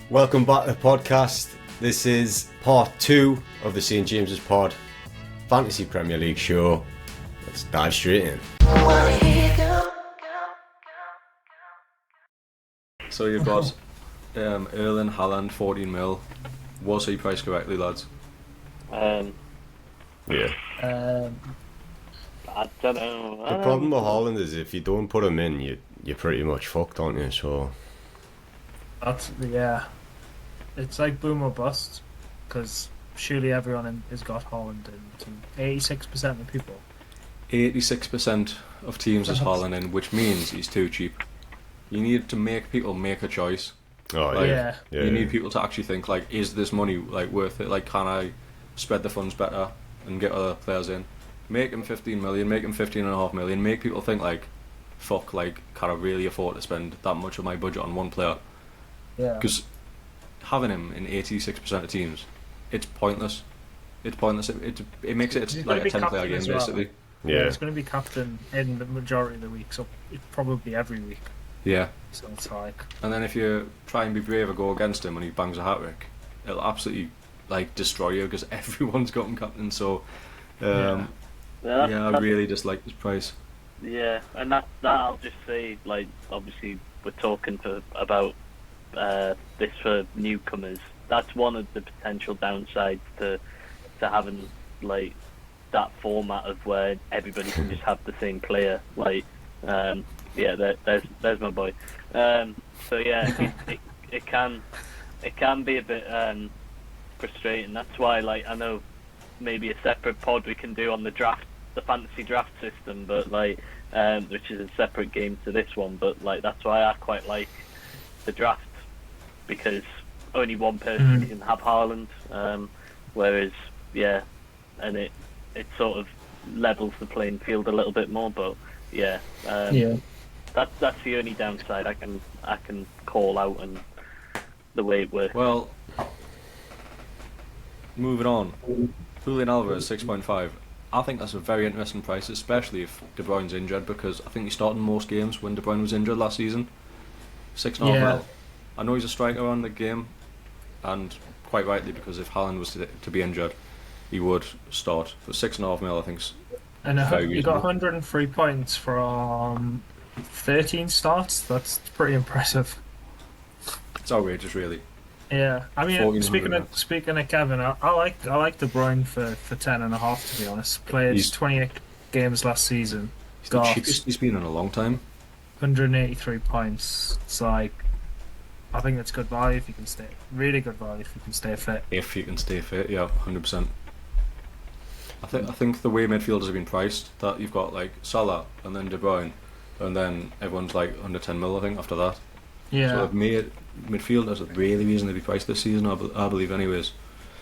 Welcome back to the podcast. This is part 2 of the St James'pod Fantasy Premier League show. Let's dive straight in. So you've got Erling Haaland, 14 mil. Was he priced correctly, lads? Yeah. I don't know. The problem with Haaland is if you don't put him in, you're pretty much fucked, aren't you? So yeah. It's like boom or bust, because surely everyone has got Haaland in. 86% of people. 86% of teams has Haaland in, which means he's too cheap. You need to make people make a choice. oh Like, yeah. You need people to actually think, like, is this money like worth it? Like, can I spread the funds better and get other players in? Make him 15 million, make him 15.5 million, make people think like, fuck, like, can I really afford to spend that much of my budget on one player? Yeah. Because having him in 86% of teams, it's pointless. It's pointless. It makes it He's like gonna a be 10-player captain game, as well. basically. Yeah. He's going to be captain in the majority of the week, so probably every week. Yeah. So it's like. And then if you try and be brave or go against him and he bangs a hat-trick, it'll absolutely, like, destroy you because everyone's got him captain. So, I really dislike this price. Yeah, and that I'll just say, like, obviously we're talking about this for newcomers. That's one of the potential downsides to having, like, that format of where everybody can just have the same player. Like, there's my boy. So yeah, it can be a bit frustrating. That's why, like, I know maybe a separate pod we can do on the fantasy draft system, but like, which is a separate game to this one. But like, that's why I quite like the draft, because only one person can have Haaland, whereas and it sort of levels the playing field a little bit more. But that's the only downside I can call out, and the way it works. Well, moving on. Julian Alvarez, 6.5. I think that's a very interesting price, especially if De Bruyne's injured, because I think he started most games when De Bruyne was injured last season. 6.5 mil. I know he's a striker on the game, and quite rightly, because if Haaland was to be injured, he would start. But 6.5 mil, I think, is And very he got reasonable. 103 points from 13 starts. That's pretty impressive. It's outrageous, really. Yeah, I mean, 1400. speaking of Kevin, I like De Bruyne for 10.5, to be honest. Played He's 28 games last season. He's the Got cheapest he's been in a long time. 183 points. It's like, I think that's good value if you can stay. Really good value if you can stay fit. If you can stay fit, yeah, 100%. I think the way midfielders have been priced, that you've got like Salah and then De Bruyne, and then everyone's like under 10 mil, I think, after that. Yeah. So they've made midfielders really reasonably priced this season, I believe, anyways.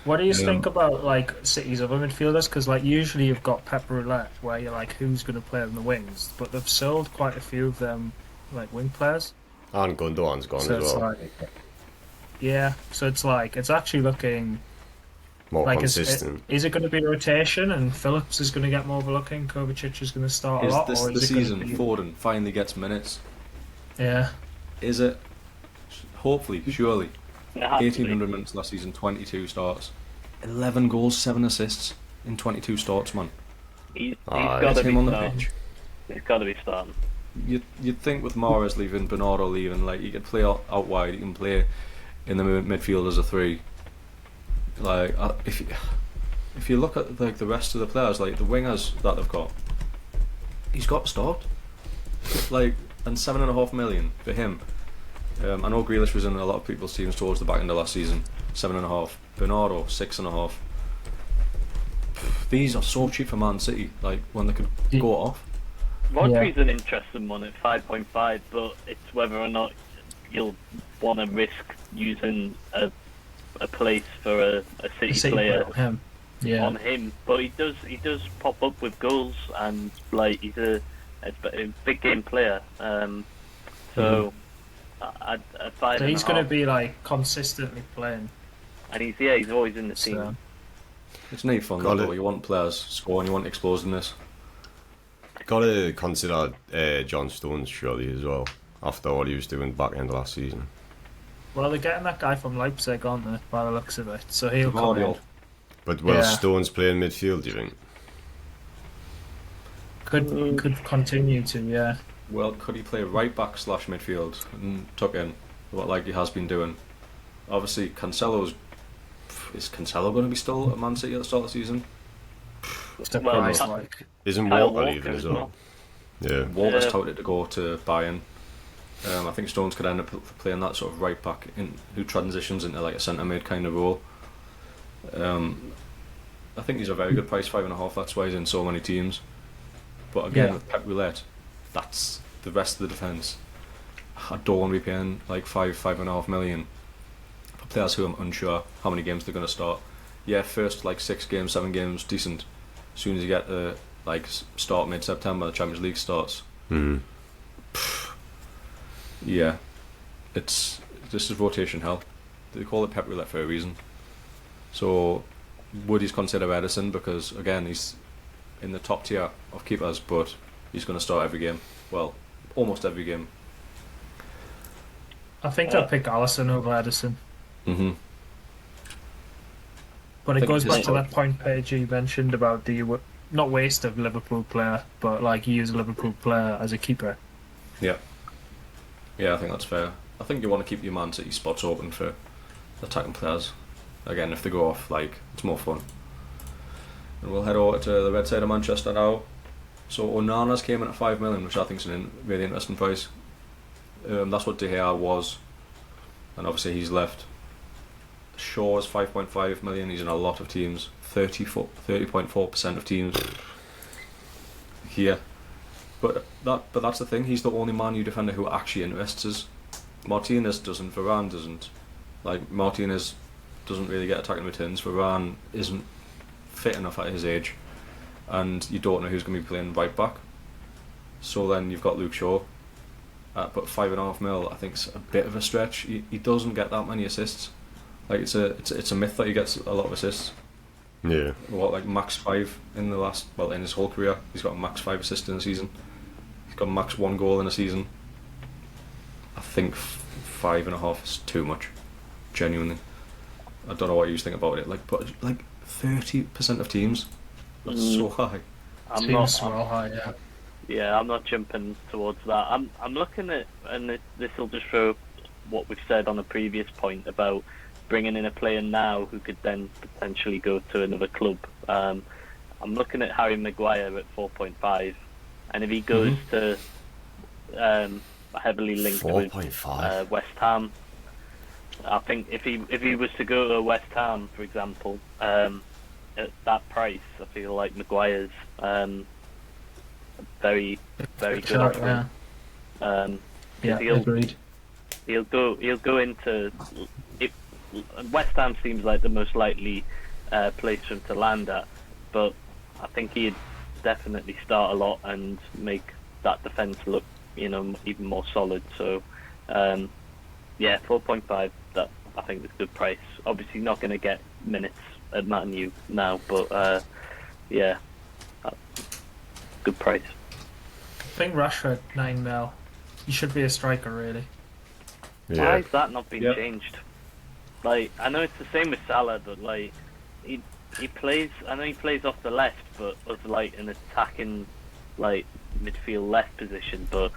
What do you think about like City's other midfielders? Because like usually you've got Pep Roulette, where you're like, who's going to play on the wings? But they've sold quite a few of them, like wing players. And Gundogan's gone So as it's well. like, yeah. So it's like it's actually looking More like consistent. is it going to be a rotation and Phillips is going to get more of a look in? Kovacic is going to start a Is lot, this or the is it season going to be... Foden finally gets minutes? Yeah. Is it? Hopefully, surely. It has to be. 1800 minutes last season, 22 starts. 11 goals, 7 assists in 22 starts, man. He's Ah, got Get to be him on the starting. pitch. He's got to be starting. You'd think with Mahrez leaving, Bernardo leaving, like, he could play out wide, he can play in the midfield as a 3. Like, if you look at like the rest of the players, like the wingers that they've got, he's got to start. Like, and 7.5 million for him. I know Grealish was in a lot of people's teams towards the back end of last season. 7.5. Bernardo, 6.5. These are so cheap for Man City. Like, when they could go off. Rodri's an interesting one at 5.5, but it's whether or not you'll want to risk using a place for a City player on him. Yeah. on him. But he does pop up with goals, and like he's a big game player. So at 5.5, So he's going to be like consistently playing. and he's always in the team. So, It's neat fun, Got though. it. You want players scoring, you want explosiveness. Got to consider John Stones surely as well, after what he was doing back end of last season. Well, they're getting that guy from Leipzig, aren't they? By the looks of it, so he'll come in. Guardiola. But will Yeah. Stones play in midfield, do you think? Could continue to, yeah. Well, could he play right back / midfield and tuck in what like he has been doing? Obviously, is Cancelo going to be still at Man City at the start of the season? The Well, price, Kyle- like. Isn't Kyle Walker Walker leaving as as well? well. Yeah. Walker's Yeah. touted to go to Bayern. I think Stones could end up playing that sort of right back who transitions into like a centre mid kind of role. I think he's a very good price, 5.5. That's why he's in so many teams. But again, Yeah. with Pep Roulette, that's the rest of the defence. I don't want to be paying like 5.5 million for players who I'm unsure how many games they're going to start. Yeah, first like 6 games, 7 games, decent. As soon as you get to like start mid-September, the Champions League starts. Mm. Yeah, this is rotation hell. They call it Pep Roulette for a reason. So, would he consider Edison? Because again, he's in the top tier of keepers, but he's going to start every game. Well, almost every game. I think I'd pick Alisson over Edison. Mm-hmm. But I it think goes his back to fault. that point Paige you mentioned about the not waste of Liverpool player, but like use a Liverpool player as a keeper. Yeah, I think that's fair. I think you want to keep your Man City spots open for attacking players. Again, if they go off, like, it's more fun. And we'll head over to the red side of Manchester now. So Onana's came in at 5 million, which I think is a really interesting price. That's what De Gea was, and obviously he's left. Shaw's 5.5 million. He's in a lot of teams. 30.4% of teams here. But that's the thing. He's the only Man U defender who actually interests us. Martinez doesn't. Varane doesn't. Like, Martinez doesn't really get attacking returns. Varane isn't fit enough at his age, and you don't know who's going to be playing right back. So then you've got Luke Shaw. But 5.5 mil, I think, is a bit of a stretch. He doesn't get that many assists. Like, it's a myth that he gets a lot of assists. Yeah. What, like max 5 in in his whole career? He's got max 5 assists in a season. He's got max 1 goal in a season. I think 5.5 is too much. Genuinely, I don't know what you think about it. Like, but like 30% of teams, that's so high. I'm not. Seems well high, yeah. Yeah, I'm not jumping towards that. I'm looking at, and this will just show what we've said on a previous point about bringing in a player now who could then potentially go to another club. I'm looking at Harry Maguire at 4.5, and if he goes to heavily linked with 4.5. West Ham, I think if he was to go to West Ham, for example, at that price, I feel like Maguire's very good Sure, offer. yeah. Yeah, he'll- agreed. He'll go into. If West Ham seems like the most likely place for him to land at, but I think he'd definitely start a lot and make that defence look, even more solid. So, 4.5. That I think is a good price. Obviously, not going to get minutes at Man U now, but good price. I think Rashford 9 mil. He should be a striker, really. Why Yeah. has that not been Yep. changed? Like, I know it's the same with Salah, but like he plays. I know he plays off the left, but as like an attacking, like midfield left position. But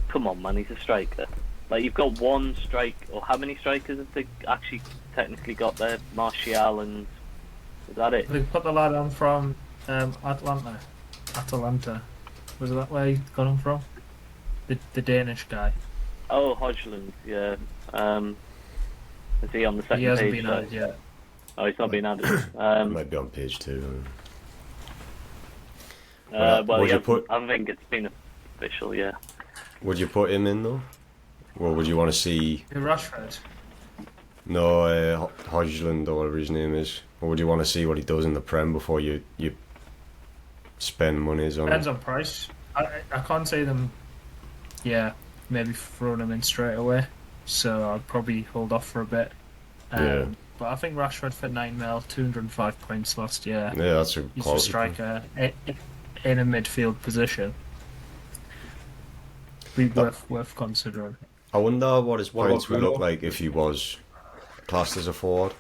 come on, man, he's a striker. Like, you've got one strike, or how many strikers have they actually technically got there? Martial, and is that it? They put the lad on from Atlanta. Was that where he got him from? The Danish guy. Oh, Hodgland, yeah. Is he on the second He hasn't page? been added yet. Oh, he's not been added. It might be on page 2. Well, would yeah, you put- I think it's been official, yeah. Would you put him in though? Or would you want to see Rashford. Hodgland or whatever his name is? Or would you want to see what he does in the Prem before you spend monies on Depends him? on price. I can't say them. Yeah, maybe throwing them in straight away. So I'd probably hold off for a bit. Yeah. But I think Rashford for 9 mil, 205 points last year. Yeah, that's a He's a quality. striker in a midfield position. Be worth considering. I wonder what his What points about would look Bruno? like if he was classed as a forward.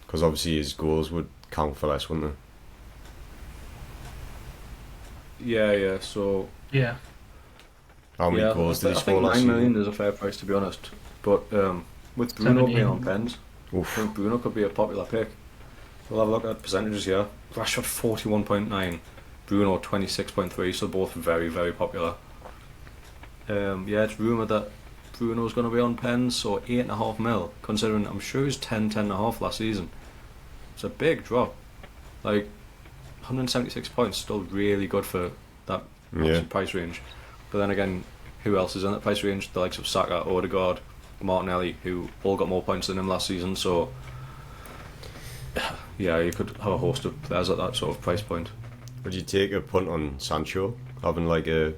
Because obviously his goals would count for less, wouldn't Yeah. So Yeah. they? How many yeah, goals I did he think score last 9 million season? is a fair price, to be honest. But with Bruno being 17. on pens, I Oof. think Bruno could be a popular pick. We'll have a look at percentages here. Rashford 41.9, Bruno 26.3, so both very, very popular. Yeah, it's rumoured that Bruno's going to be on pens, so 8.5 mil, considering I'm sure he was 10.5 last season. It's a big drop. Like, 176 points, still really good for that Yeah. price range. But then again, who else is in that price range? The likes of Saka, Odegaard, Martinelli, who all got more points than him last season, so yeah, you could have a host of players at that sort of price point. Would you take a punt on Sancho having like a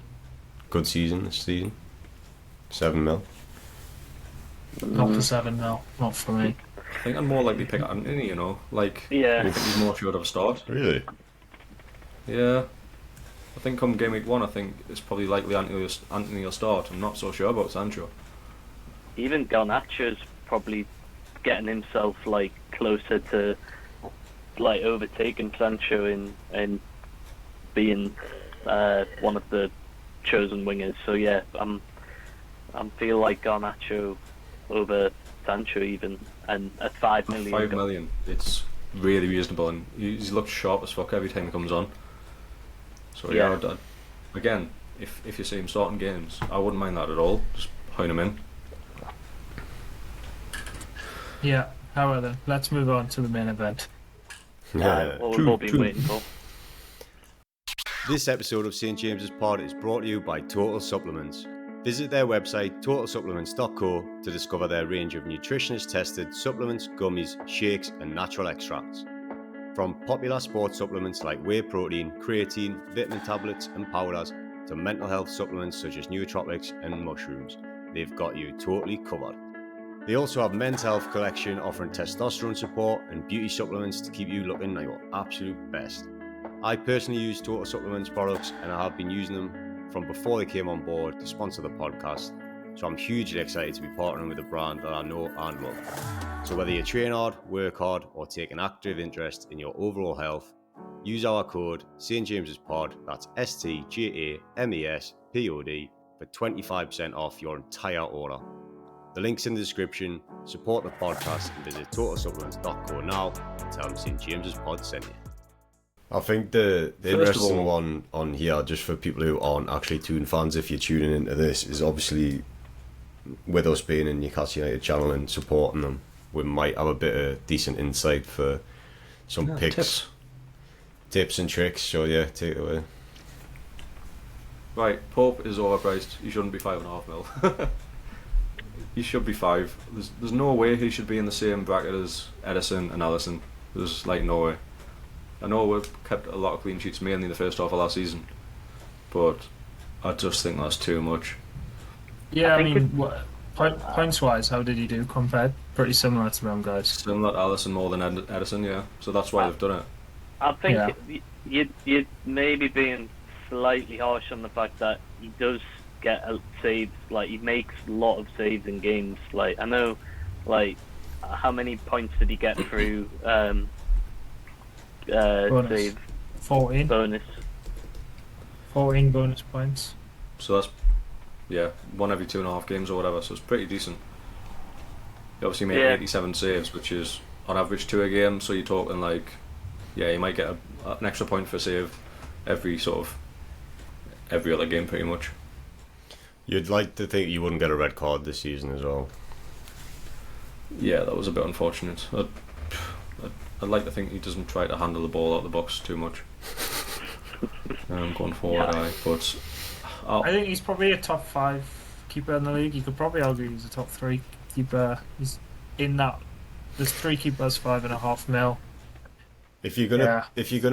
good season this season? 7 mil. Not for 7 mil. Not for me. I think I'd more likely pick Anthony, you know, like Yeah. I think he's more sure of a start. Really? Yeah, I think come game week 1, I think it's probably likely Anthony will start. I'm not so sure about Sancho. Even Garnacho's probably getting himself like closer to like overtaking Sancho in being one of the chosen wingers. So yeah, I'm feel like Garnacho over Sancho even, and at 5 million. 5 million, it's really reasonable, and he's looked sharp as fuck every time he comes on. So yeah, again, if you see him starting games, I wouldn't mind that at all. Just hone him in. Yeah. However, then, let's move on to the main event. What we've all been waiting for. This episode of St James's Pod is brought to you by Total Supplements. Visit their website totalsupplements.co to discover their range of nutritionist-tested supplements, gummies, shakes and natural extracts. From popular sports supplements like whey protein, creatine, vitamin tablets and powders to mental health supplements such as nootropics and mushrooms, they've got you totally covered. They also have men's health collection offering testosterone support and beauty supplements to keep you looking like your absolute best. I personally use Total Supplements products and I have been using them from before they came on board to sponsor the podcast, so I'm hugely excited to be partnering with a brand that I know and love. So whether you train hard, work hard or take an active interest in your overall health, use our code St James's Pod, that's STJAMESPOD, for 25% off your entire order. The link's in the description. Support the podcast and visit totalsupplements.co now and tell them St James's Pod sent you. I think the interesting one on here, just for people who aren't actually Toon fans, if you're tuning into this, is obviously with us being in Newcastle United channel and supporting them, we might have a bit of decent insight for some picks, tips and tricks. So yeah, take it away. Right, Pope is overpriced. He shouldn't be 5.5 mil. He should be 5. There's no way he should be in the same bracket as Edison and Alisson. There's like no way. I know we've kept a lot of clean sheets mainly in the first half of last season, but I just think that's too much. Yeah, I mean, points-wise, how did he do compared? Pretty similar to them guys. Similar to Alisson more than Edison, yeah. So that's why they've done it. I think you'd maybe being slightly harsh on the fact that he does get saves. Like he makes a lot of saves in games. Like I know, like how many points did he get through? Save 14 bonus. 14 bonus points. So that's, yeah, 1 every 2.5 games or whatever, so it's pretty decent. He obviously made 87 saves, which is on average 2 a game, so you're talking like, yeah, you might get an extra point for save every other game pretty much. You'd like to think you wouldn't get a red card this season as well. Yeah, that was a bit unfortunate. I'd like to think he doesn't try to handle the ball out of the box too much. Going forward, but I think he's probably a top 5 keeper in the league. You could probably argue he's a top 3 keeper. He's in that. There's 3 keepers, 5.5 mil. If you're gonna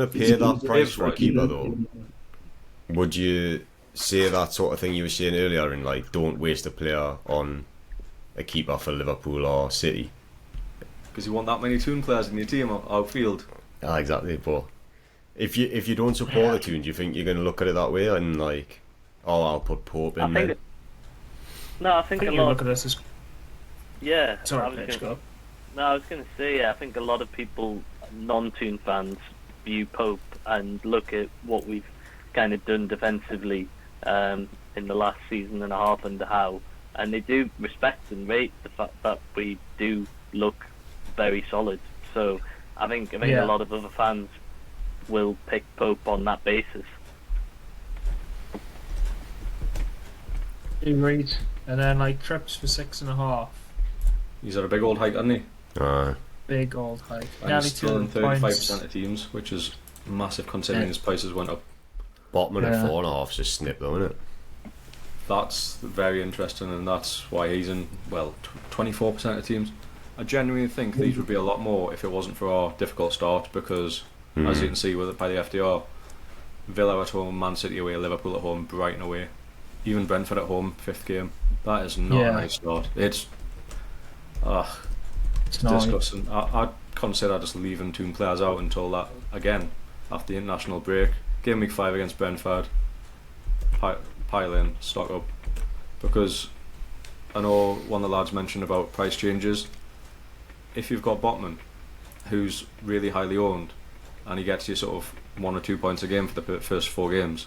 pay that price for a keeper though, would you say that sort of thing you were saying earlier and like don't waste a player on a keeper for Liverpool or City? Because you want that many Toon players in your team outfield. Exactly, but if you don't support the Toon, do you think you're going to look at it that way and like, oh, I'll put Pope in there? No, I I think think a you lot. look at this as Yeah, sorry, I was Pitch, gonna, go. no, I was going to say. I think a lot of people, non-Toon fans, view Pope and look at what we've kind of done defensively in the last season and a half and how, and they do respect and rate the fact that we do look very solid. So I think a Yeah. lot of other fans will pick Pope on that basis. Reed, and then like trips for 6.5. He's at a big old hike, hasn't he? Big old hike. And Nearly he's still in 200 35% points. of teams, which is massive considering Yeah. his prices went up. Botman at Yeah. 4.5 is a snip though, isn't it? That's very interesting, and that's why he's in, well, 24% of teams. I genuinely think these would be a lot more if it wasn't for our difficult start, because, as you can see with by the FDR, Villa at home, Man City away, Liverpool at home, Brighton away, even Brentford at home, 5th game. That is not Yeah. a nice start. It's It's not. disgusting. I'd consider just leaving Toon players out until that, again, after the international break. Game week 5 against Brentford, pile in, stock up. Because I know one of the lads mentioned about price changes. If you've got Botman, who's really highly owned, and he gets you sort of 1 or 2 points a game for the first 4 games,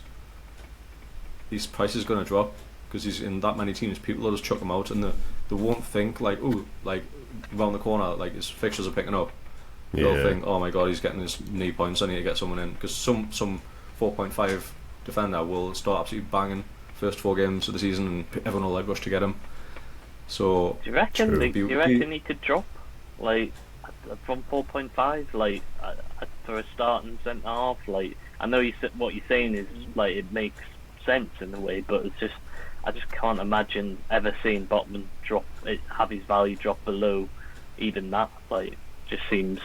his price is going to drop because he's in that many teams. People will just chuck him out, and they won't think like, ooh, like round the corner, like his fixtures are picking up. They'll think, oh my god, he's getting his knee points, I need to get someone in, because some 4.5 defender will start absolutely banging first 4 games of the season, and everyone will like rush to get him. So Do you reckon? True. Do you reckon he could drop like from 4.5, like for a starting centre half? Like, I know what you're saying is like it makes sense in a way, but it's just I just can't imagine ever seeing Botman have his value drop below even that. Like, just seems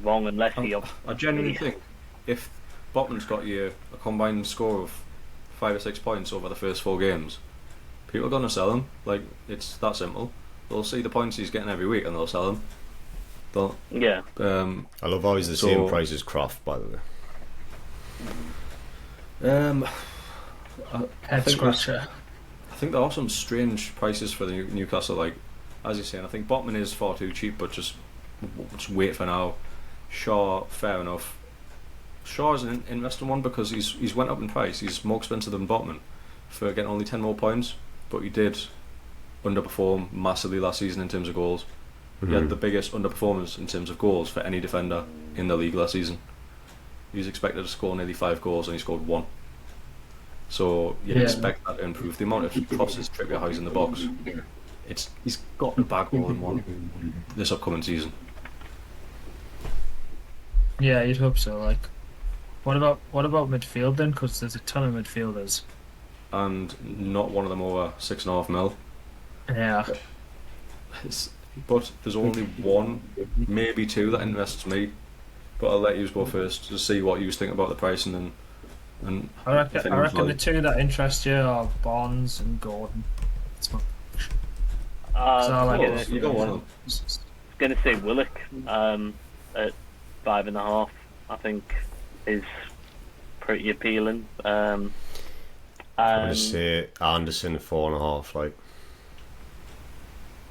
wrong unless he. I genuinely think if Botman's got you a combined score of 5 or 6 points over the first 4 games, people are going to sell him. Like, it's that simple. They'll see the points he's getting every week and they'll sell him. They'll, Yeah. I love how he's the So- same price as Croft, by the way. I Head think scratcher. I think there are some strange prices for the Newcastle. Like, as you're saying, I think Botman is far too cheap, but just wait for now. Shaw, fair enough. Shaw is an interesting one because he's went up in price. He's more expensive than Botman for getting only 10 more points, but he did underperform massively last season in terms of goals. He had the biggest underperformance in terms of goals for any defender in the league last season. He was expected to score nearly 5 goals and he scored 1. So you'd Yeah. expect that to improve. The amount of crosses Trippier has in the box, he's got to bag more than 1 this upcoming season. Yeah, you'd hope so. Like, what about midfield then? Because there's a ton of midfielders. And not one of them over 6.5 mil. Yeah. But there's only 1, maybe 2 that interests me. But I'll let you go first to see what you think about the price, and then. I if reckon anyone's the valid. 2 that interest you are Bonds and Gordon. It's my, 'cause I like I it. You got one of them. was going to say Willock at 5.5. I think is pretty appealing. I'm gonna say Anderson 4.5. Like,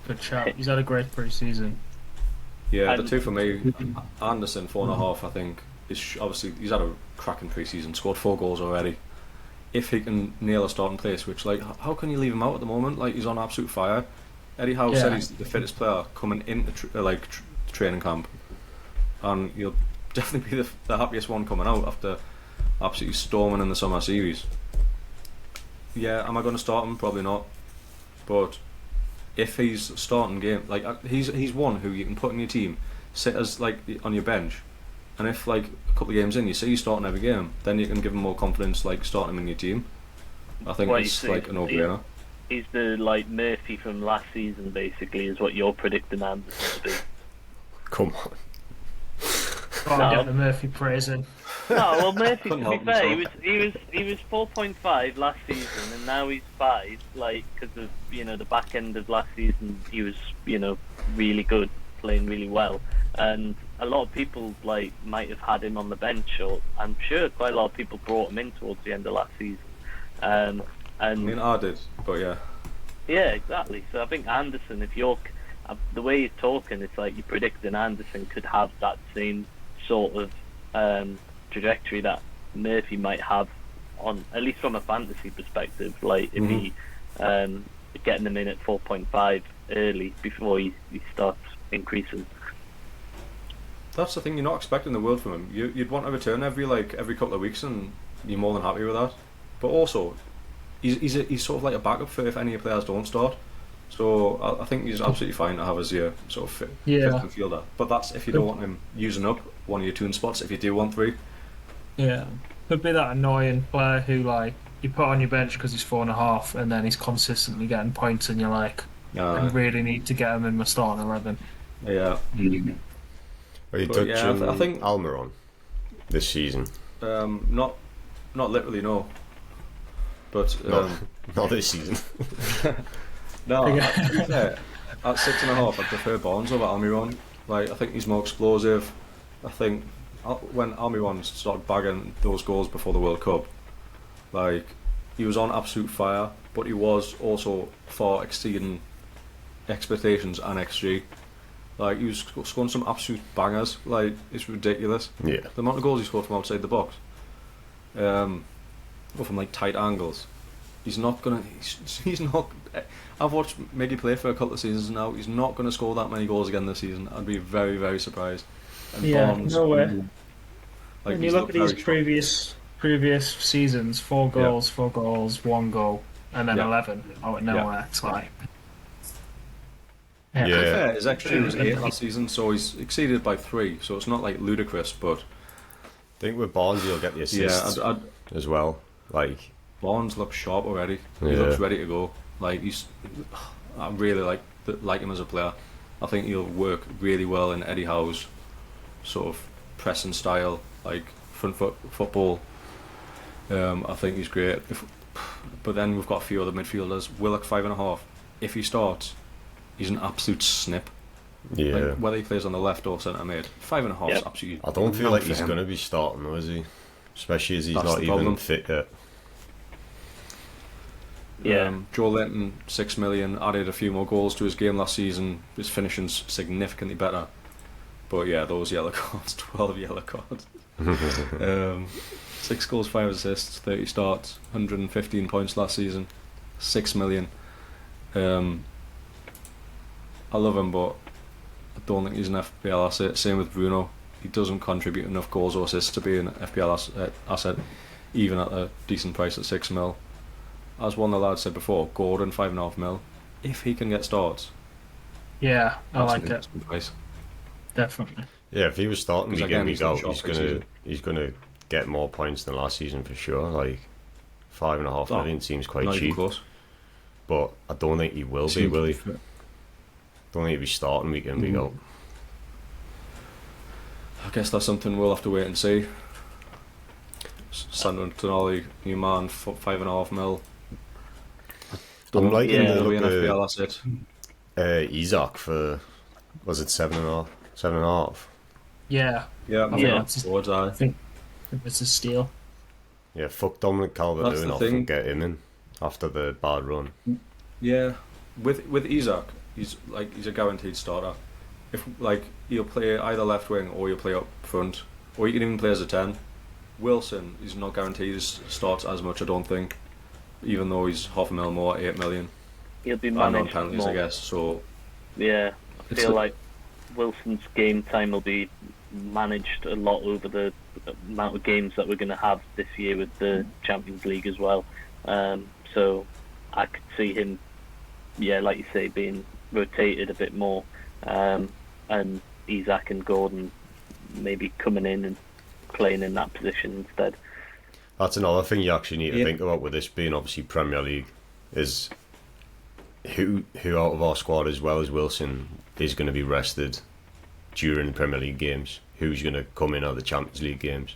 Good shout. He's had a great pre-season. Yeah, the And- 2 for me, Anderson 4.5. I think obviously he's had a cracking pre-season, scored 4 goals already. If he can nail a starting place, which like how can you leave him out at the moment? Like, he's on absolute fire. Eddie Howe said Yeah. he's the fittest player coming into training camp, and he'll definitely be the happiest one coming out after absolutely storming in the summer series. Yeah, am I going to start him? Probably not. But if he's starting game, like he's one who you can put in your team, sit as like on your bench, and if like a couple of games in you see he's starting every game, then you can give him more confidence, like starting him in your team. I think Well, you it's see, like a no-brainer. He's the like Murphy from last season, basically, is what you're predicting Anderson to be. come on. Oh, No. get the Murphy praising. No, well, Murphy. To Couldn't be help fair, himself. he was 4.5 last season, and now he's 5. Like, because of the back end of last season, he was really good, playing really well, and a lot of people like might have had him on the bench, or I'm sure quite a lot of people brought him in towards the end of last season. And I mean, I did, but yeah. Yeah, exactly. So I think Anderson, if you're the way you're talking, it's like you're predicting Anderson could have that same sort of trajectory that Murphy might have on, at least from a fantasy perspective. Like if he getting them in at 4.5 early before he starts increasing. That's the thing, you're not expecting the world from him. You'd want a return every couple of weeks, and you're more than happy with that. But also, he's sort of like a backup for if any players don't start. So I think he's absolutely fine to have as your sort of fifth midfielder. But that's if you don't want him using up one of your toon spots. If you do want 3, Yeah, could be that annoying player who like you put on your bench because he's 4.5, and then he's consistently getting points, and you're like, I really need to get him in my starting 11. Yeah. Are you touching I think Almiron this season? Not literally, but not this season. No, to be fair, at 6.5, I prefer Barnes over Almiron. Like, I think he's more explosive. I think when Almiron started bagging those goals before the World Cup, like, he was on absolute fire, but he was also far exceeding expectations and XG. Like, he was scoring some absolute bangers. Like, it's ridiculous. Yeah. The amount of goals he scored from outside the box, or from like tight angles. He's not gonna. He's not. I've watched Miggy play for a couple of seasons now. He's not gonna score that many goals again this season. I'd be very, very surprised. And Barnes, no way. Like, When you look at his previous seasons, 4 goals, 1 goal, and then 11 out of nowhere. It's like. To be fair, his XG was 8 last season, so he's exceeded by 3. So it's not like ludicrous, but I think with Barnes he'll get the assists as well. Like, Barnes looks sharp already. He looks ready to go. Like, I really like him as a player. I think he'll work really well in Eddie Howe's sort of pressing style, like front foot football. I think he's great. But then we've got a few other midfielders. Willock 5.5. If he starts, he's an absolute snip. Yeah. Like, whether he plays on the left or centre mid, 5.5 is absolutely. I don't feel like he's going to be starting though, is he? Especially as he's not even fit yet. Yeah. Joe Linton, 6 million, added a few more goals to his game last season. His finishing's significantly better. But yeah, those yellow cards, 12 yellow cards. 6 goals, 5 assists, 30 starts, 115 points last season, 6 million. I love him, but I don't think he's an FPL asset. Same with Bruno. He doesn't contribute enough goals or assists to be an FPL asset, even at a decent price at 6 mil. As one of the lads said before, Gordon 5.5 mil. If he can get starts, I like it. Price. Definitely. Yeah, if he was starting week in, week out, he's gonna get more points than last season for sure. Like 5.5 million seems quite cheap, but I don't think he will be. Will he? Don't think he'll be starting week in, week out. I guess that's something we'll have to wait and see. Sandro Tonali, new man, 5.5 mil. I'm liking the look FPL asset. Isak for, was it 7.5? 7.5. Yeah. I think it's a steal. Yeah, fuck Dominic Calvert-Lewin off and get him in after the bad run. Yeah, with Isak, he's a guaranteed starter. If he'll play either left wing or he'll play up front, or he can even play as a 10. Wilson, he's not guaranteed to start as much, I don't think, even though he's 500,000 more, 8 million. He'll be managed on penalties, more. I guess. So yeah, I feel like Wilson's game time will be managed a lot over the amount of games that we're going to have this year with the Champions League as well. So I could see him, like you say, being rotated a bit more, and Isak and Gordon maybe coming in and playing in that position instead. That's another thing you actually need to think about with this being obviously Premier League, is who out of our squad as well as Wilson is going to be rested during the Premier League games, who's going to come in at the Champions League games,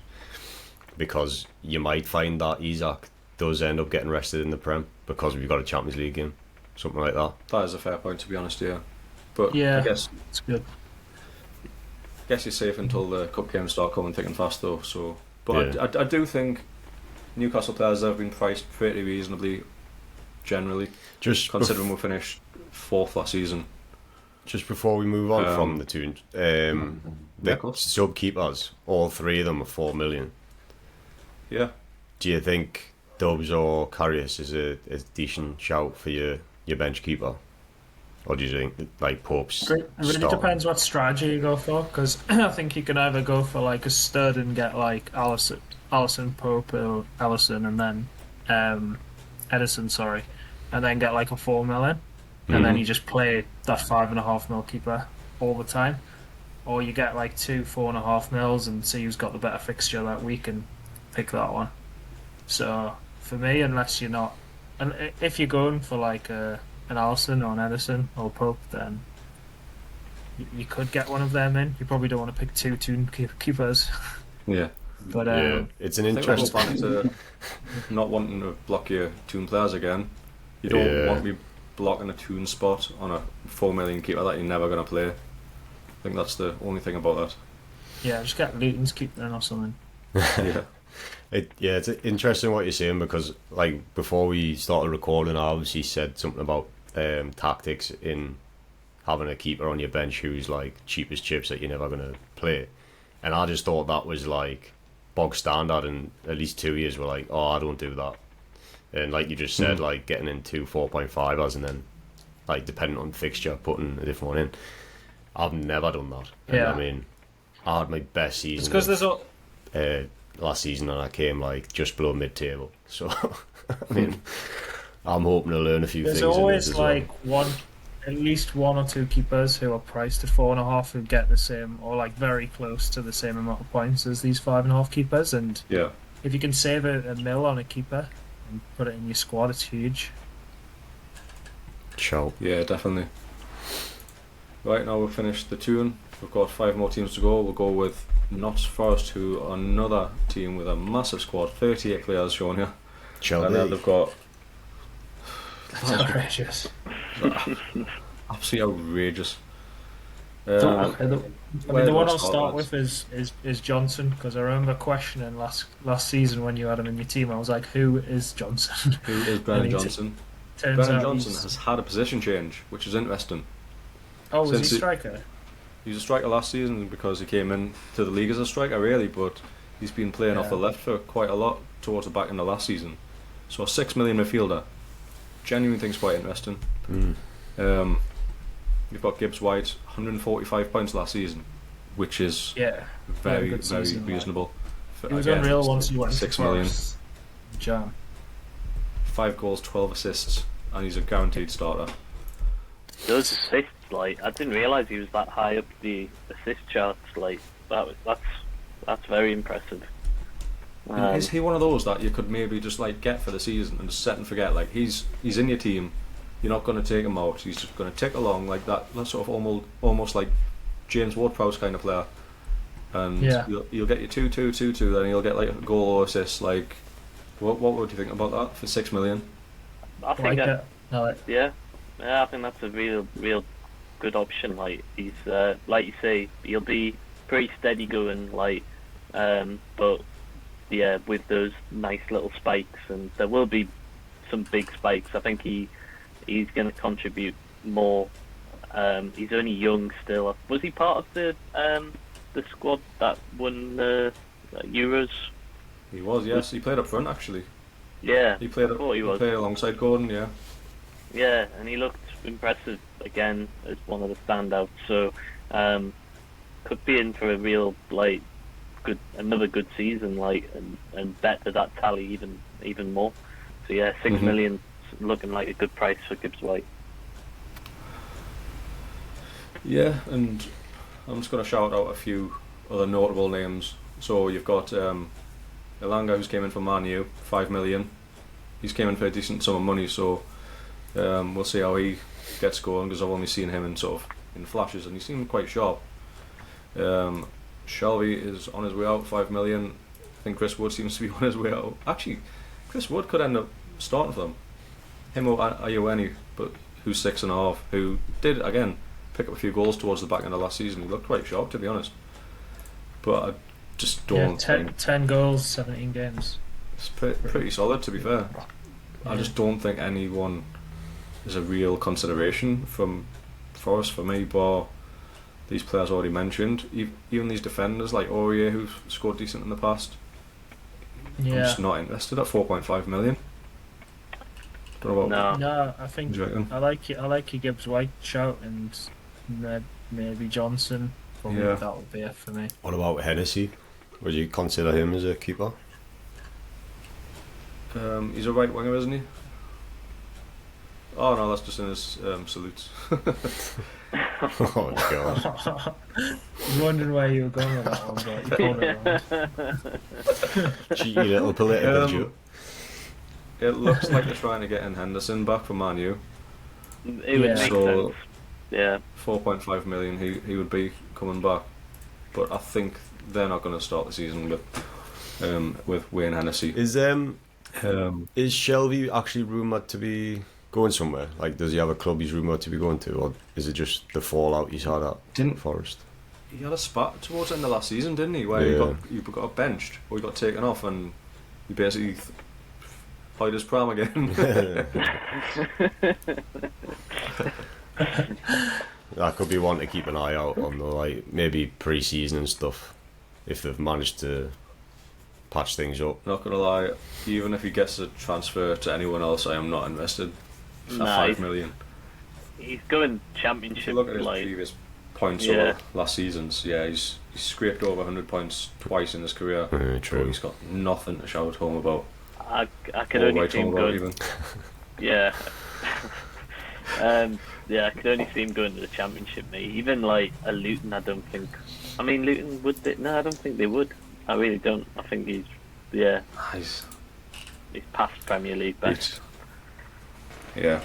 because you might find that Isak does end up getting rested in the Prem because we've got a Champions League game, something like that. That is a fair point, to be honest. But I guess it's good. I guess you're safe until the cup games start coming thick and fast, though. So, but I do think Newcastle players have been priced pretty reasonably generally. Just considering we finished 4th last season. Just before we move on from the toon, the sub keepers, all 3 of them are 4 million. Yeah. Do you think Dubs or Karius is a decent shout for your bench keeper? Or do you think like Pope's? It really depends what strategy you go for, because I think you can either go for like a stud and get like Allison, Pope, or Ellison, and then Edison, sorry, and then get like a 4 million. And then you just play that 5.5 mil keeper all the time, or you get like 2 4.5 mils and see who's got the better fixture that week and pick that one. So for me, unless you're not, and if you're going for like an Allison or an Edison or Pope, then you could get one of them in. You probably don't want to pick 2 toon keepers. Yeah, but it's an interesting. Back to not wanting to block your toon players again. You don't want to be blocking a toon spot on a 4 million keeper that you're never going to play. I think that's the only thing about that. Yeah, just get Luton's keeper in or something. Yeah. It's interesting what you're saying, because like before we started recording, I obviously said something about tactics in having a keeper on your bench who's like cheap as chips that you're never going to play, and I just thought that was like bog standard, and at least 2 years were like, oh, I don't do that. And like you just said, like getting into 4.5ers and then like depending on fixture putting a different one in. I've never done that. Yeah. I mean, I had my best season. It's because there's last season, and I came like just below mid-table. So I mean, I'm hoping to learn a few things. There's always in this like well. at least 1 or 2 keepers who are priced at 4.5 who get the same or like very close to the same amount of points as these 5.5 keepers. And if you can save a mil on a keeper and put it in your squad, it's huge. Show. Yeah, definitely. Right, now we've finished the toon. We've got 5 more teams to go. We'll go with Notts Forest, who are another team with a massive squad, 38 players shown here. And then they've got... That's outrageous. Absolutely outrageous. The one I'll start with is Johnson, because I remember questioning last season when you had him in your team. I was like, who is Johnson? Who is Brennan Johnson? Brennan Johnson has had a position change, which is interesting. Oh, was he a striker? He was a striker last season because he came in to the league as a striker, really, but he's been playing off the left for quite a lot towards the back end of last season. So a 6 million midfielder. Genuinely think it's quite interesting. You've got Gibbs White, 145 points last season, which is very reasonable. He was unreal once he went 6 million. Jam. 5 goals, 12 assists, and he's a guaranteed starter. Those assists, like, I didn't realise he was that high up the assist charts. Like, that's very impressive. Is he one of those that you could maybe just like get for the season and just set and forget? Like he's in your team, you're not going to take him out. He's just going to tick along like that. That's sort of almost like James Ward-Prowse kind of player. And you'll get your 2-2-2-2, then you'll get like a goal or assist. Like, what would you think about that for 6 million? I think I think that's a real good option. Like he's like you say, he'll be pretty steady going. Like, but. Yeah, with those nice little spikes, and there will be some big spikes. I think he's going to contribute more. He's only young still. Was he part of the squad that won the Euros? He was, yes. He played up front actually. Yeah, he played alongside Gordon. Yeah. Yeah, and he looked impressive again as one of the standouts. So could be in for a real another good season, like, and better that tally even more. So yeah, 6 million looking like a good price for Gibbs White. Yeah, and I'm just going to shout out a few other notable names. So you've got Elanga, who's came in for Man U, 5 million. He's came in for a decent sum of money, so we'll see how he gets going, because I've only seen him in flashes, and he seemed quite sharp. Shelby is on his way out, 5 million. I think Chris Wood seems to be on his way out. Actually, Chris Wood could end up starting for them. Him or Ayueni, but who's 6.5, who did again pick up a few goals towards the back end of last season. He looked quite sharp, to be honest. But I just don't think 10 goals, 17 games. It's pretty solid, to be fair. I just don't think anyone is a real consideration for us, for me, bar these players already mentioned. Even these defenders like Aurier, who've scored decent in the past. I'm Yeah. just not interested at 4.5 million. Don't know about No, I think what do you reckon? I like your Gibbs White shout and maybe Johnson. Probably Yeah. that would be it for me. What about Hennessy? Would you consider him as a keeper? He's a right winger, isn't he? Oh no, that's just in his salutes. Oh god. I was wondering where you were going with that one, but you called it wrong. Cheeky little political joke. It looks like they're trying to get in Henderson back from Man U. It would make So- sense. Yeah. 4.5 million, he would be coming back, but I think they're not going to start the season with Wayne Hennessy. Is Shelby actually rumoured to be going somewhere? Like, does he have a club he's rumoured to be going to, or is it just the fallout he's had at Didn't- Forest? He had a spat towards the end of last season, didn't he? Where he got benched, or he got taken off, and he basically played his prime again. That could be one to keep an eye out on, though, like maybe pre-season and stuff, if they've managed to patch things up. Not gonna lie, even if he gets a transfer to anyone else, I am not invested. At Nah, 5 he's- million. He's going If championship. you look at his like, previous points Yeah. over last season's, he's scraped over 100 points twice in his career. True. But he's got nothing to shout home about. I could Or only write see him home about going. even. Yeah. Yeah, I could only see him going to the championship, mate. Even like a Luton, I don't think. I mean, Luton would they? No, I don't think they would. I really don't. I think he's Nice. past Premier League best. Yeah.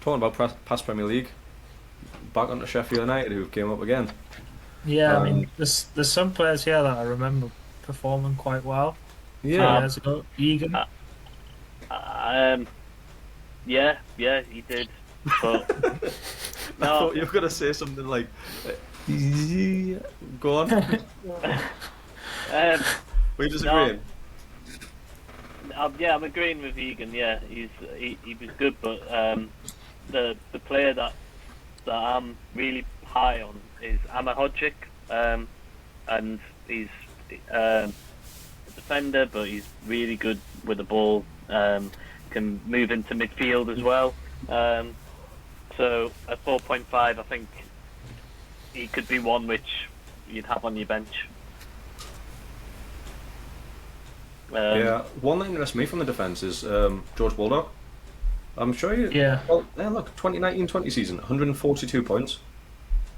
Talking about past Premier League, back onto Sheffield United, who came up again. Yeah, I mean, there's some players here that I remember performing quite well. Years ago, Egan. Yeah, he did. But I no, thought you were gonna say something like, "Go on." Were you disagreeing? yeah, I'm agreeing with Egan. Yeah, he was good, but the player that I'm really high on is Amar Hodgic, and he's a defender, but he's really good with the ball. Can move into midfield as well. So at 4.5, I think he could be one which you'd have on your bench. Yeah. One that interests me from the defence is George Baldock. I'm sure you. Yeah. Well, look, 2019-20 season, 142 points.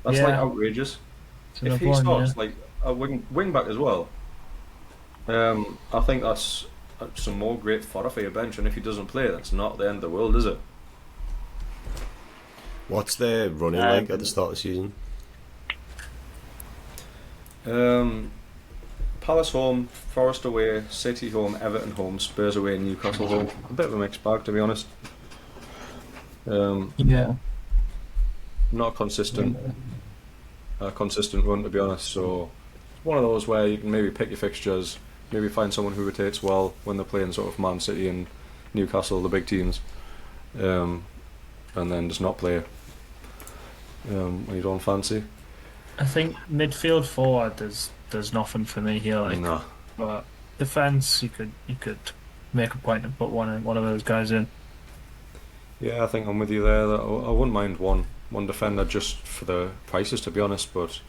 That's like Yeah. outrageous. To If the he one, starts yeah. like a wing back as well, I think that's some more great fodder for your bench. And if he doesn't play, that's not the end of the world, is it? What's their running like at the start of the season? Palace home, Forest away, City home, Everton home, Spurs away, Newcastle home. A bit of a mixed bag, to be honest. Yeah. Not a consistent run, to be honest. So it's one of those where you can maybe pick your fixtures, maybe find someone who rotates well when they're playing sort of Man City and Newcastle, the big teams, and then just not play when you don't fancy. I think midfield forward, there's nothing for me here. Like, No. but defense, you could make a point and put one of those guys in. Yeah, I think I'm with you there. That I wouldn't mind one defender just for the prices, to be honest. But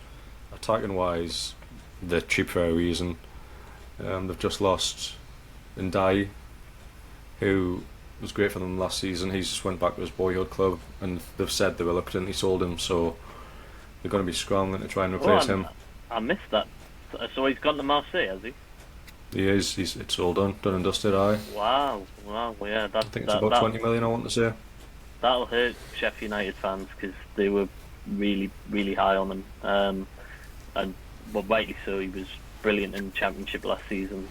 attacking wise, they're cheap for a reason. They've just lost Ndai, who was great for them last season. He's just went back to his boyhood club, and they've said they reluctantly sold him, so they're going to be scrambling to try and replace him. I missed that. So he's gone to Marseille, has he? He is. It's all done and dusted. Wow. Yeah, I think it's about 20 million. I want to say. That'll hurt Sheffield United fans because they were really, really high on him. And well, rightly so. He was brilliant in the Championship last season.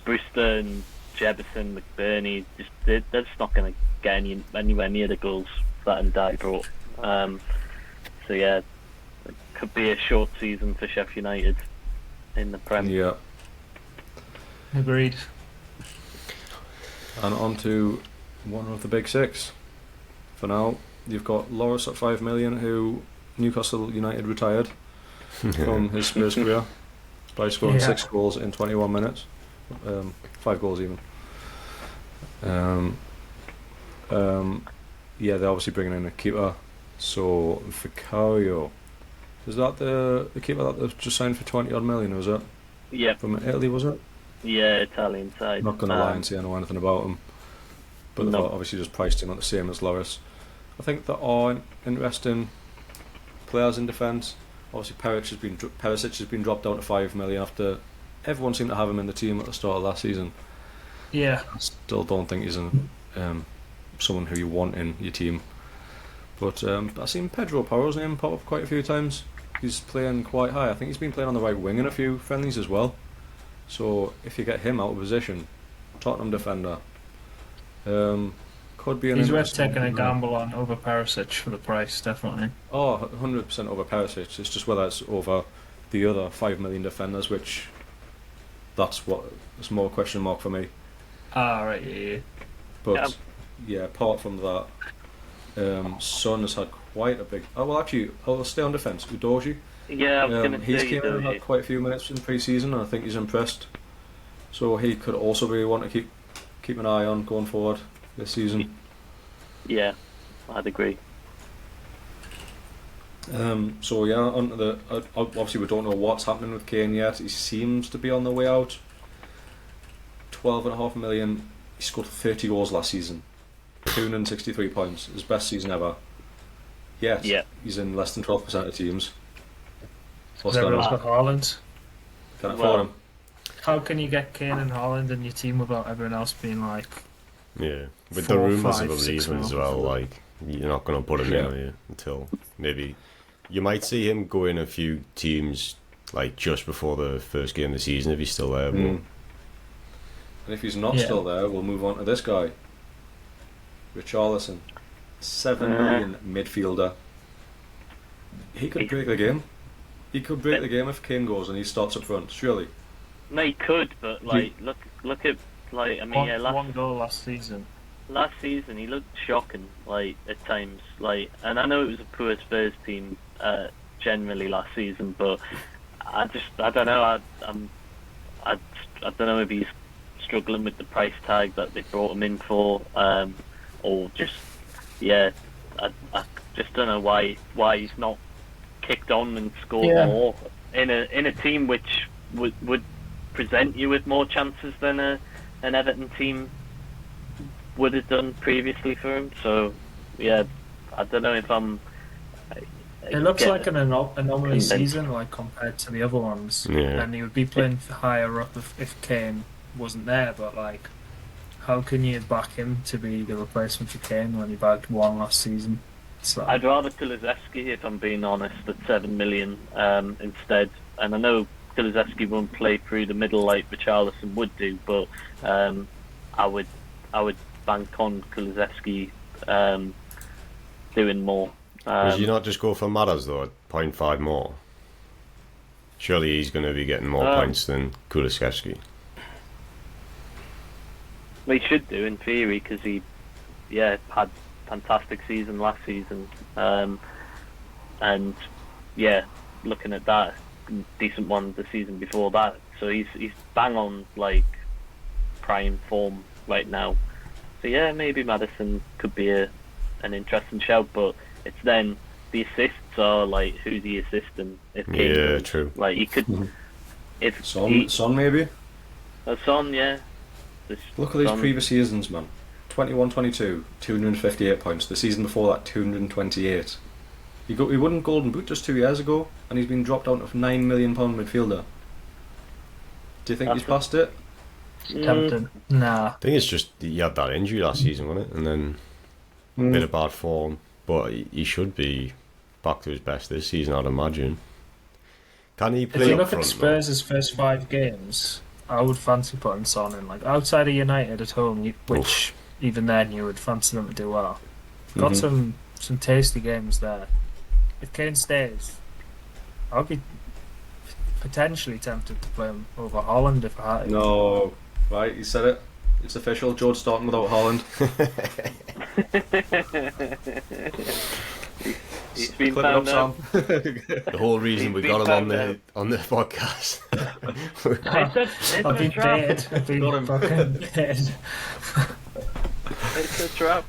Brewster and Jefferson, McBurney, they're just not going to get anywhere near the goals that Ndai brought. So yeah, it could be a short season for Sheffield United in the Prem. Yeah. Agreed. And on to one of the big six. For now, you've got Loris at 5 million, who Newcastle United retired from his Spurs career by scoring 6 goals in 21 minutes. 5 goals even. Yeah, they're obviously bringing in a keeper. So Vicario, is that the keeper that they've just signed for 20 odd million? Was it? Yeah. From Italy, was it? Yeah, Italian side. I'm not going to lie and say I know anything about him, but they've obviously just priced him at the same as Loris. I think there are interesting players in defence. Obviously, Perisic has been dropped down to 5 million after everyone seemed to have him in the team at the start of last season. Yeah. I still don't think he's someone who you want in your team. But I've seen Pedro Porro's name pop up quite a few times. He's playing quite high. I think he's been playing on the right wing in a few friendlies as well. So if you get him out of position, Tottenham defender, could be an. He's worth taking a gamble on over Perisic for the price, definitely. Oh, 100% over Perisic. It's just whether it's over the other 5 million defenders, which that's what it's more a question mark for me. Right, yeah. But yeah, apart from that, Son has had quite a big. Oh well, actually, I'll stay on defence. Udoji. Yeah, I was going to say he's came in and had quite a few minutes in pre-season, and I think he's impressed. So he could also be one to keep an eye on going forward this season. Yeah, I'd agree. So yeah, onto the. Obviously, we don't know what's happening with Kane yet. He seems to be on the way out. 12.5 million. He scored 30 goals last season. 263 points. His best season ever. Yes. Yeah. He's in less than 12% of teams. What's going Everyone's got Haaland. Can't afford him. How can you get Kane and Haaland in your team without everyone else being like? Yeah, with 4, the rumours 5, of him 6 leaving as well, like you're not going to put him in there until maybe you might see him go in a few teams like just before the first game of the season if he's still there. But... And if he's not still there, we'll move on to this guy, Richarlison, 7 million midfielder. He could break the game. He could break the game if Kane goes and he starts up front. Surely. No, he could, but like look at like I mean one goal last season. Last season he looked shocking, like at times, like, and I know it was a poor Spurs team generally last season, but I don't know. I don't know if he's struggling with the price tag that they brought him in for, or just I just don't know why he's not kicked on and scored more in a team which would present you with more chances than an Everton team would have done previously for him. So yeah, I don't know if it looks like an anomaly season, like compared to the other ones, and he would be playing higher up if Kane wasn't there. But like, how can you back him to be the replacement for Kane when he bagged one last season? Like... I'd rather Kulusevski, if I'm being honest, at 7 million instead. And I know Kulusevski won't play through the middle like Richarlison would do, but I would bank on Kulusevski doing more. Would you not just go for Matters though at 0.5 more? Surely he's going to be getting more points than Kulusevski. Well, he should do in theory because he had fantastic season last season, and looking at that, decent one the season before that. So he's bang on like prime form right now. So yeah, maybe Maddison could be an interesting shout, but it's then the assists are like who's he assisting? If Kane, true. Like he could, if Son maybe. Son, yeah. Look at these previous seasons, man. 21-22, 258 points. The season before that, 228. He won Golden Boot just 2 years ago, and he's been dropped out of £9 million midfielder. Do you think he's past it? Tempted. Nah. I think it's just he had that injury last season, wasn't it? And then a bit of bad form. But he should be back to his best this season, I'd imagine. Can he play if you up look front, at Spurs' first 5 games, I would fancy putting Son in. Like outside of United at home, which even then you would fancy them to do well. Got some tasty games there. If Kane stays, I'd be potentially tempted to play him over Haaland if I had to. No, right? You said it. It's official. George starting without Haaland. He's been Clip it up, found out. Sam. The whole reason He's we been got him found on the podcast. I've been dead. I've been Got him. fucking dead. It's a trap.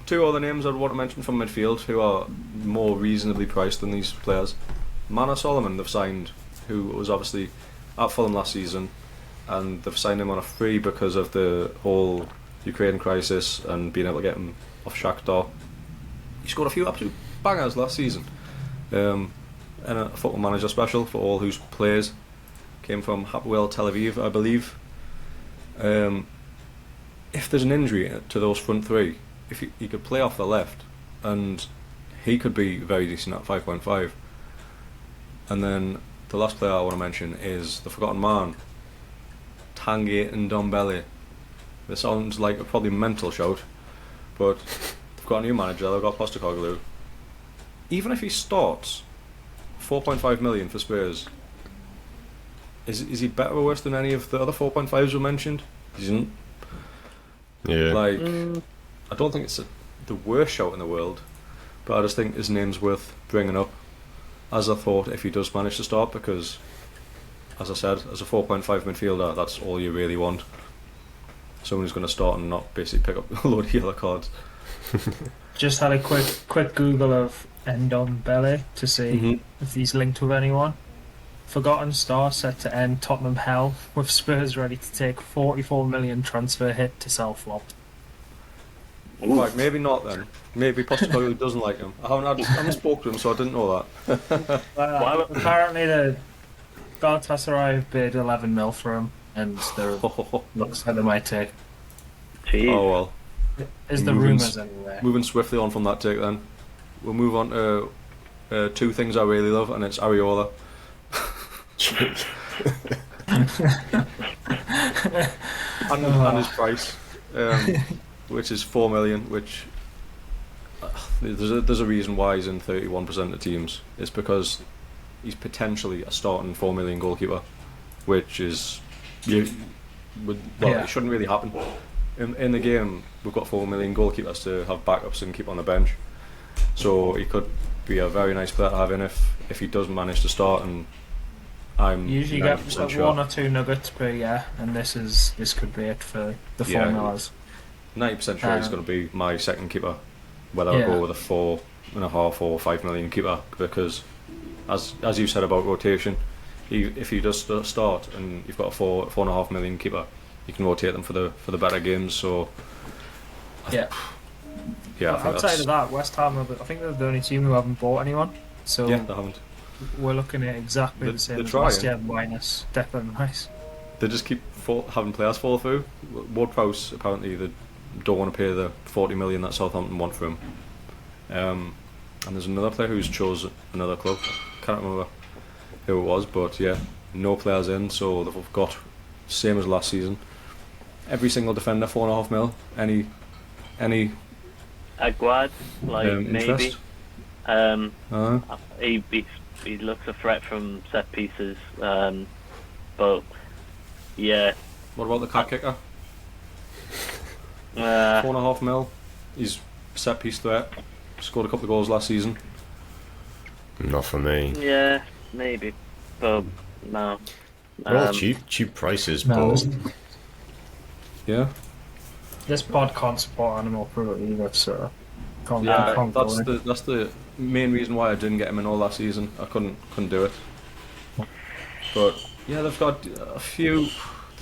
Two other names I'd want to mention from midfield who are more reasonably priced than these players. Mana Solomon they've signed, who was obviously at Fulham last season, and they've signed him on a free because of the whole Ukraine crisis and being able to get him off Shakhtar. He scored a few absolute bangers last season. And a football manager special for all whose players came from Hapoel Tel Aviv, I believe. If there's an injury to those front three, if he could play off the left, and he could be very decent at 5.5. And then the last player I want to mention is the forgotten man, Tanguy Ndombele. This sounds like a probably mental shout, but they've got a new manager, they've got Postecoglou. Even if he starts 4.5 million for Spurs, is he better or worse than any of the other 4.5s we mentioned? He isn't. Yeah. Like, I don't think it's the worst shout in the world, but I just think his name's worth bringing up as I thought if he does manage to start, because as I said, as a 4.5 midfielder, that's all you really want. Someone who's going to start and not basically pick up a load of yellow cards. Just had a quick Google of Ndombele to see if he's linked with anyone. Forgotten star set to end Tottenham hell, with Spurs ready to take 44 million transfer hit to sell flop. Right, maybe not then. Maybe Postecoglou doesn't like him. I haven't spoke to him, so I didn't know that. Apparently the Galatasaray have bid 11 mil for him, and there looks like they might take. Jeez. Oh well. Is the rumours anyway? Moving swiftly on from that take then. We'll move on to two things I really love, and it's Areola. and his price, which is 4 million, which there's a reason why he's in 31% of teams. It's because he's potentially a starting 4 million goalkeeper, which is it shouldn't really happen. In the game, we've got 4 million goalkeepers to have backups and keep on the bench, so he could be a very nice player to have in if he does manage to start. And I'm usually get sure. 1 or 2 nuggets per year, and this could be it for the formulas. 90% sure he's going to be my second keeper, whether I go with a 4.5 or 5 million keeper, because as you said about rotation, if he does start and you've got a 4.5 million keeper, you can rotate them for the better games. So yeah. Outside of that, West Ham, I think they're the only team who haven't bought anyone. So yeah, they haven't. We're looking at exactly the same as last year, minus Declan Rice. They just keep having players fall through. Ward-Prowse, apparently they don't want to pay the 40 million that Southampton want for him. And there's another player who's chose another club. Can't remember who it was, but yeah, no players in, so they've got same as last season. Every single defender 4.5 mil. Any Aguad, maybe. Interest? He looks a threat from set pieces, but yeah. What about the cat kicker? 4.5 mil. He's set piece threat. Scored a couple of goals last season. Not for me. Yeah, maybe, but no. They're all cheap prices, no, but yeah. This pod can't support Animal Cruelty either, so that's the main reason why I didn't get him in all last season. I couldn't do it. But yeah, they've got a few.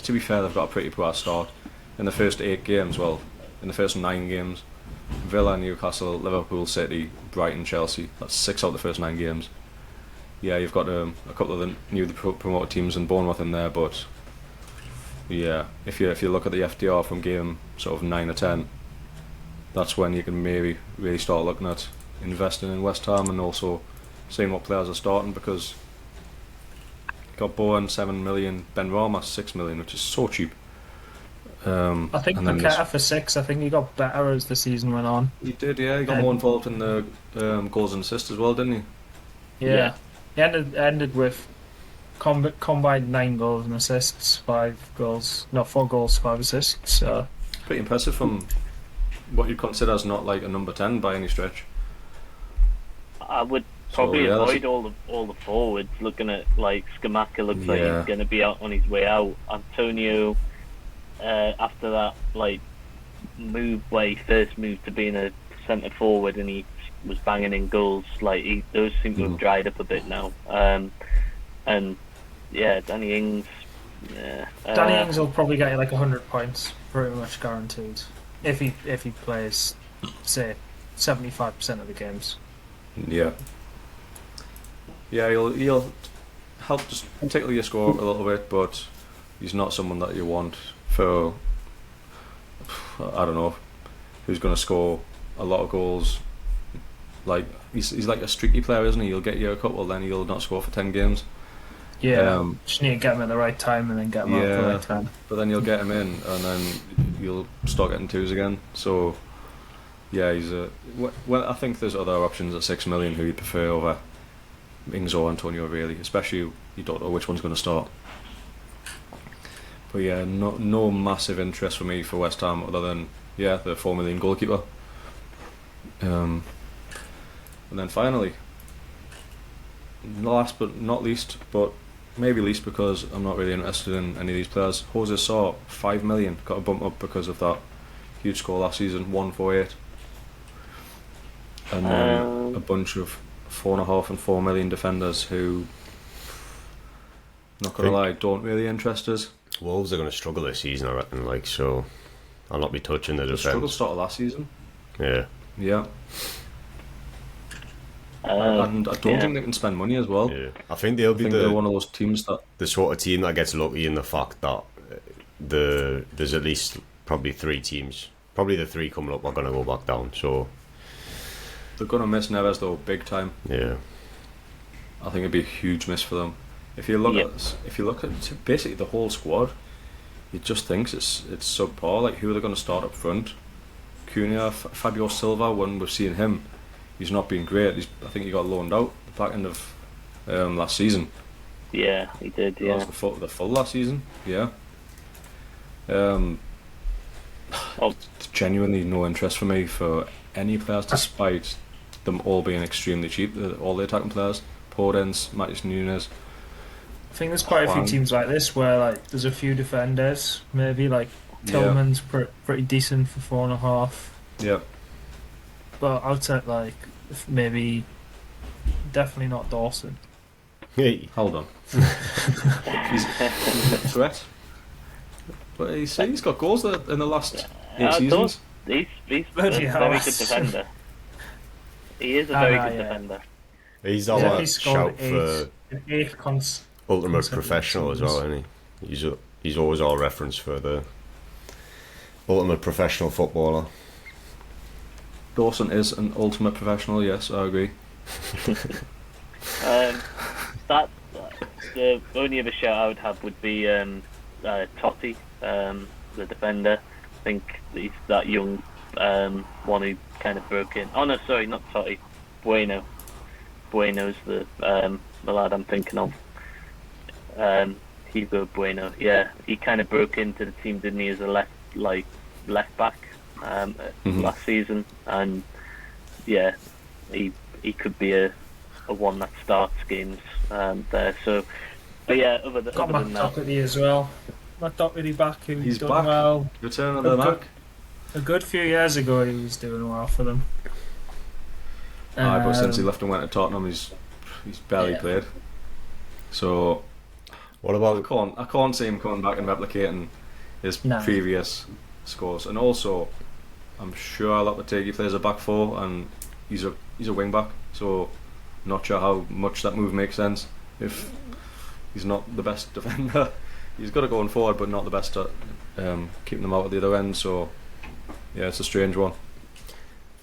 To be fair, they've got a pretty poor start in the first 8 games. Well, in the first 9 games, Villa, Newcastle, Liverpool, City, Brighton, Chelsea. That's 6 out of the first 9 games. Yeah, you've got a couple of the new promoted teams and Bournemouth in there, but yeah, if you look at the FDR from game sort of 9 or 10, that's when you can maybe really start looking at investing in West Ham and also seeing what players are starting, because you got Bowen 7 million, Ben Rama 6 million, which is so cheap. I think Paqueta for 6. I think he got better as the season went on. He did, yeah. He got more involved in the goals and assists as well, didn't he? Yeah. He ended with combined 9 goals and assists, 4 goals, 5 assists. So Pretty impressive from what you'd consider as not like a number 10 by any stretch. I would probably yeah, avoid all the forwards. Looking at like Scamacca looks like Yeah. he's going to be out on his way out. Antonio, after that like move where he first moved to being a centre forward and he was banging in goals, like those seem to have dried up a bit now. And yeah, Danny Ings. Yeah, Danny Ings will probably get you like 100 points, pretty much guaranteed, if he plays, say, 75% of the games. Yeah. Yeah, he'll help just tickle your score a little bit, but he's not someone that you want for, I don't know, who's going to score a lot of goals. Like he's like a streaky player, isn't he? He'll get you a couple, then he'll not score for 10 games. Yeah, just need to get him at the right time and then get him out at the right time. But then you'll get him in, and then you'll start getting twos again. So yeah, he's a well. I think there's other options at 6 million who you prefer over Ings or Antonio, really. Especially you don't know which one's going to start. But yeah, no massive interest for me for West Ham other than the 4 million goalkeeper. And then finally, last but not least, but maybe least because I'm not really interested in any of these players. Jose Sa, 5 million, got a bump up because of that huge score last season, 148. And then a bunch of 4.5 and 4 million defenders who, not gonna lie, don't really interest us. Wolves are going to struggle this season, I reckon. Like, so I'll not be touching the defence. Struggle started last season. Yeah. Yeah. And I don't think they can spend money as well. Yeah. I think they'll be they're one of those teams that the sort of team that gets lucky in the fact that there's at least probably 3 teams. Probably the 3 coming up are going to go back down. So they're going to miss Neves though, big time. Yeah. I think it'd be a huge miss for them. If you look at basically the whole squad, you just think it's subpar. Like, who are they going to start up front? Cunha, Fabio Silva. When we've seen him, he's not been great. I think he got loaned out at the back end of last season. Yeah, he did. Yeah, the full last season. Yeah. It's genuinely no interest for me for any players, despite them all being extremely cheap. All the attacking players, Podence, Matheus Nunes. I think there's quite a few teams like this where like there's a few defenders, maybe like Tillman's pretty decent for 4.5. Yeah. But outside like maybe definitely not Dawson. Hey, hold on. he's a threat. But he's got goals in the last 8 seasons. He's a very good defender. He is a very good defender. He's on a shout for 8 ultimate professional as well, isn't he? He's always our reference for the ultimate professional footballer. Dawson is an ultimate professional, yes, I agree. That the only other shout I would have would be Totti, the defender. I think he's that young one who kind of broke in. Oh no, sorry, not Totti. Bueno's the lad I'm thinking of. Hugo Bueno. Yeah, he kind of broke into the team, didn't he, as a left back last season, and yeah, he could be a one that starts games there. So, but yeah, other than that, Doherty as well. Matt Doherty back, he's done back. Well. Return of the Mac. A good few years ago, he was doing well for them. But since he left and went to Tottenham, he's barely played. So, what about? I can't see him coming back and replicating his previous scores. And also, I'm sure Lopetegui plays a back four, and he's a wing back. So, not sure how much that move makes sense if he's not the best defender. He's got it going forward, but not the best at keeping them out at the other end. So, yeah, it's a strange one.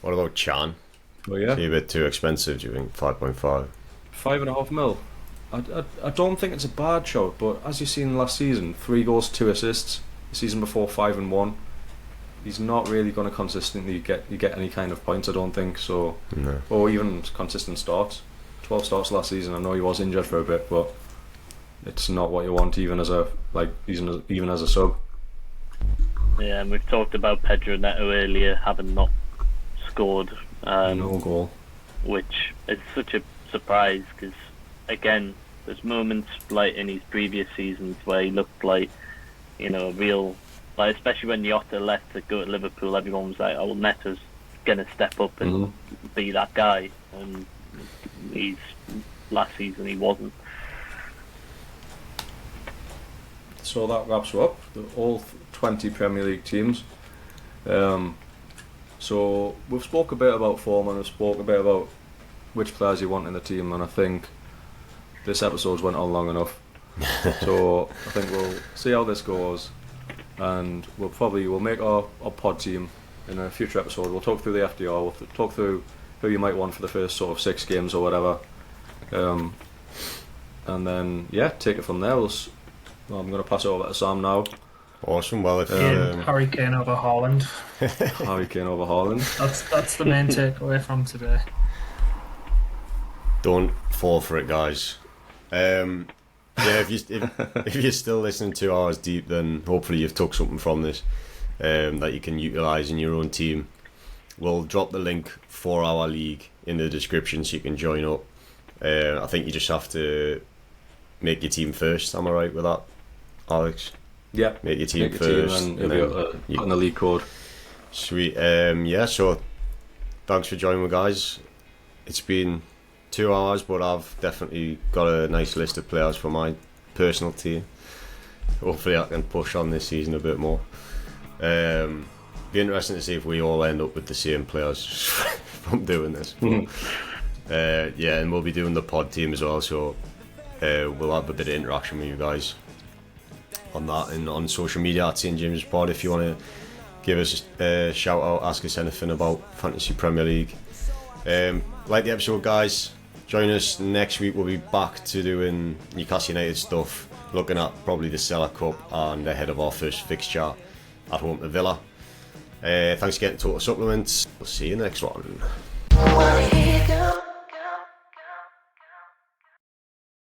What about Chan? Well, yeah, is he a bit too expensive? Do you think 5.5? 5.5 mil. I don't think it's a bad shot, but as you've seen last season, 3 goals, 2 assists. The season before 5 and 1. He's not really going to consistently get any kind of points, I don't think. So, or even consistent starts. 12 starts last season. I know he was injured for a bit, but it's not what you want even as a even as a sub. Yeah, and we've talked about Pedro Neto earlier having not scored. No goal. Which is such a surprise because, again, there's moments like in his previous seasons where he looked like, you know, a real, like especially when Jota left to go to Liverpool, everyone was like, oh, Neto's gonna step up and be that guy, and last season he wasn't. So that wraps up all 20 Premier League teams. So we've spoke a bit about form and we've spoke a bit about which players you want in the team, and I think this episode's went on long enough. So I think we'll see how this goes, and we'll make our pod team in a future episode. We'll talk through the FDR, we'll talk through who you might want for the first sort of 6 games or whatever, and then take it from there. I'm going to pass it over to Sam now. Awesome. Well, if Harry Kane over Haaland. Harry Kane over Haaland. That's the main takeaway from today. Don't fall for it, guys. If you're still listening 2 hours deep, then hopefully you've took something from this that you can utilise in your own team. We'll drop the link for our league in the description so you can join up. I think you just have to make your team first. Am I right with that, Alex? Yeah. Make your team first. And then put in the league code. Sweet. So thanks for joining me, guys. It's been 2 hours, but I've definitely got a nice list of players for my personal team. Hopefully I can push on this season a bit more. Be interesting to see if we all end up with the same players from doing this. And we'll be doing the pod team as well, so we'll have a bit of interaction with you guys on that and on social media at stjames'pod if you want to give us a shout out, ask us anything about Fantasy Premier League. Like the episode, guys. Join us next week. We'll be back to doing Newcastle United stuff, looking at probably the Cellar Cup and ahead of our first fixture at home to Villa. Thanks again to Total Supplements. We'll see you next one.